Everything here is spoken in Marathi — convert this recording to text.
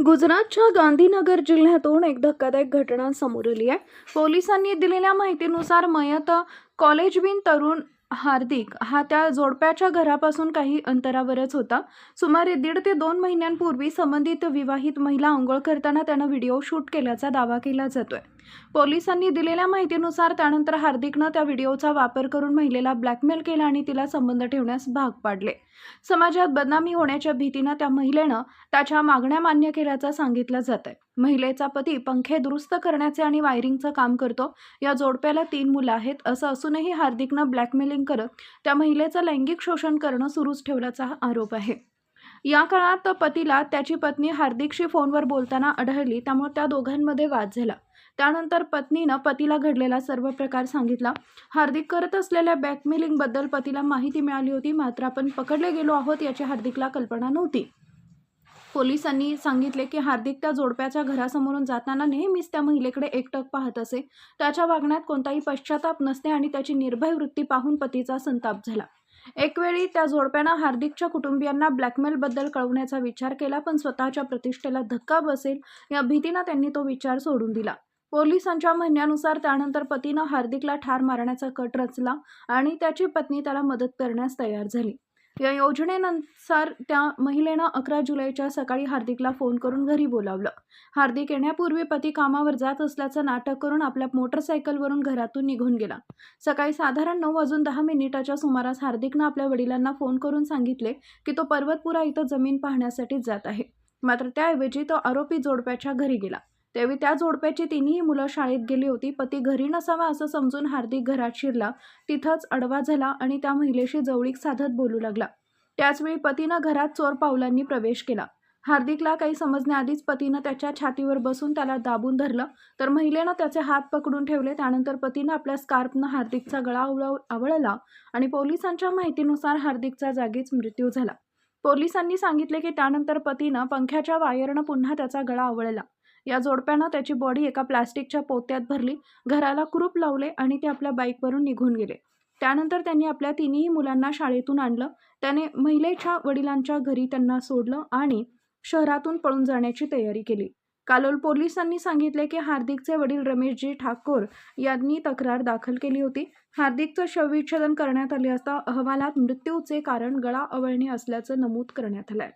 गुजरातच्या गांधीनगर जिल्ह्यातून एक धक्कादायक घटना समोर आली आहे। पोलिसांनी दिलेल्या माहितीनुसार मयत कॉलेजबीन तरुण हार्दिक हा त्या जोडप्याच्या घरापासून काही अंतरावरच होता। सुमारे 1.5 ते 2 महिन्यांपूर्वी संबंधित विवाहित महिला अंघोळ करताना त्यानं व्हिडिओ शूट केल्याचा दावा केला जातोय। पोलिसांनी दिलेल्या माहितीनुसार त्यानंतर हार्दिकनं त्या व्हिडिओचा वापर करून महिलेला ब्लॅकमेल केला आणि तिला संबंध ठेवण्यास भाग पाडले। समाजात बदनामी होण्याच्या भीतीनं त्या महिलेनं त्याच्या मागण्या मान्य केल्याचं सांगितलं जातंय। महिलेचा पती पंखे दुरुस्त करण्याचे आणि वायरिंगचं काम करतो। या जोडप्याला 3 मुलं आहेत। असं असूनही हार्दिकनं ब्लॅकमेलिंग करत त्या महिलेचं लैंगिक शोषण करणं सुरूच ठेवल्याचा आरोप आहे। या काळात पतीला त्याची पत्नी हार्दिकशी फोनवर बोलताना आढळली, त्यामुळे त्या दोघांमध्ये वाद झाला। त्यानंतर पत्नीनं पतीला घडलेला सर्व प्रकार सांगितला। हार्दिक करत असलेल्या ब्लॅकमेलिंगबद्दल पतीला माहिती मिळाली होती, मात्र आपण पकडले गेलो आहोत याची हार्दिकला कल्पना नव्हती। पोलिसांनी सांगितले की हार्दिक त्या जोडप्याच्या घरासमोरून जाताना नेहमीच त्या महिलेकडे एकटक पाहत असे। त्याच्या वागण्यात कोणताही पश्चाताप नसते आणि त्याची निर्भय वृत्ती पाहून पतीचा संताप झाला। एकवेळी त्या जोडप्यानं हार्दिकच्या कुटुंबियांना ब्लॅकमेलबद्दल कळवण्याचा विचार केला, पण स्वतःच्या प्रतिष्ठेला धक्का बसेल या भीतीनं त्यांनी तो विचार सोडून दिला। पोलिसांच्या म्हणण्यानुसार त्यानंतर पतीनं हार्दिकला ठार मारण्याचा कट रचला आणि त्याची पत्नी त्याला मदत करण्यास तयार झाली। या योजनेनुसार त्या महिलेनं 11 जुलैच्या सकाळी हार्दिकला फोन करून घरी बोलावलं। हार्दिक येण्यापूर्वी पती कामावर जात असल्याचं नाटक करून आपल्या मोटरसायकलवरून घरातून निघून गेला। सकाळी साधारण 9:10 सुमारास हार्दिकनं आपल्या वडिलांना फोन करून सांगितले की तो पर्वतपुरा इथं जमीन पाहण्यासाठी जात आहे। मात्र त्याऐवजी तो आरोपी जोडप्याच्या घरी गेला। त्यावेळी त्या जोडप्याची 3ही मुलं शाळेत गेली होती। पती घरी नसावा असं समजून हार्दिक घरात शिरला, तिथंच आडवा झाला आणि त्या महिलेशी जवळीक साधत बोलू लागला। त्याचवेळी पतीनं घरात चोर पावलांनी प्रवेश केला। हार्दिकला काही समजण्याआधीच पतीनं त्याच्या छातीवर बसून त्याला दाबून धरलं, तर महिलेनं त्याचे हात पकडून ठेवले। त्यानंतर पतीनं आपल्या स्कार्फनं हार्दिकचा गळा आवळला आणि पोलिसांच्या माहितीनुसार हार्दिकचा जागीच मृत्यू झाला। पोलिसांनी सांगितले की त्यानंतर पतीनं पंख्याच्या वायरनं पुन्हा त्याचा गळा आवळला। या जोडप्यानं त्याची बॉडी एका प्लास्टिकच्या पोत्यात भरली, घराला कुलूप लावले आणि ते आपल्या बाईकवरून निघून गेले। त्यानंतर त्यांनी आपल्या 3ही मुलांना शाळेतून आणलं। त्याने महिलेच्या वडिलांच्या घरी त्यांना सोडलं आणि शहरातून पळून जाण्याची तयारी केली। कालोल पोलिसांनी सांगितले की हार्दिकचे वडील रमेशजी ठाकोर यांनी तक्रार दाखल केली होती। हार्दिकचं शवविच्छेदन करण्यात आले असता अहवालात मृत्यूचे कारण गळा आवळणे असल्याचं नमूद करण्यात आलंय।